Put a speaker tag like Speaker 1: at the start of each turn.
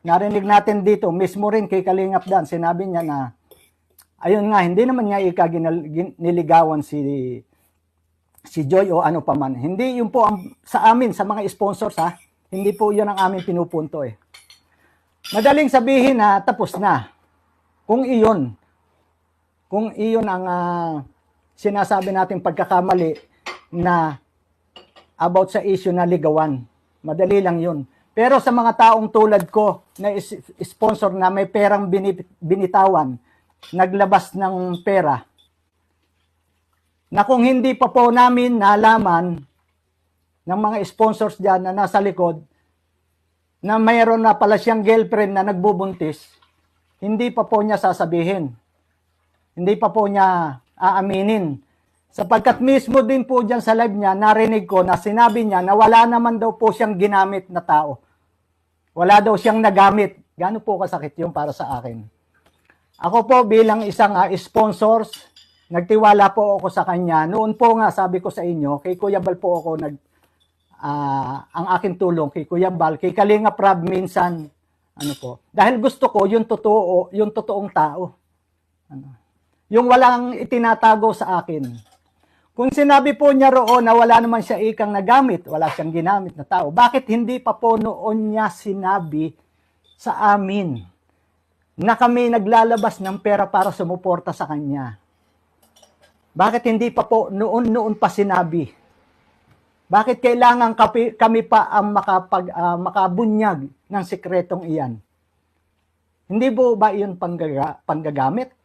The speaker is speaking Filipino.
Speaker 1: narinig natin dito, mismo rin kay Kalingap Dan, sinabi niya na, ayun nga, hindi naman niya niligawan si Joy o ano pa man. Hindi yun po sa amin, sa mga sponsors ha, hindi po yun ang aming pinupunto eh. Madaling sabihin na tapos na. Kung iyon ang sinasabi nating pagkakamali na about sa issue na ligawan. Madali lang yun. Pero sa mga taong tulad ko na sponsor na may perang binitawan, naglabas ng pera, na kung hindi pa po namin nalaman ng mga sponsors dyan na nasa likod, na mayroon na pala siyang girlfriend na nagbubuntis, hindi pa po niya sasabihin. Hindi pa po niya aaminin. Sapagkat mismo din po dyan sa live niya, narinig ko na sinabi niya na wala naman daw po siyang ginamit na tao. Wala daw siyang nagamit. Gaano po kasakit yung para sa akin. Ako po bilang isang sponsors, nagtiwala po ako sa kanya. Noon po nga, sabi ko sa inyo, kay Kuya Bal po ako ang aking tulong kay Kuya Bal, kay Kalingap Rab minsan, dahil gusto ko yung totoong tao. Yung walang itinatago sa akin. Kung sinabi po niya roon na wala naman siya ikang nagamit, wala siyang ginamit na tao, bakit hindi pa po noon niya sinabi sa amin na kami naglalabas ng pera para sumuporta sa kanya? Bakit hindi pa po noon pa sinabi? Bakit kailangan kami pa ang makabunyag ng sikretong iyan? Hindi po ba iyon panggagamit?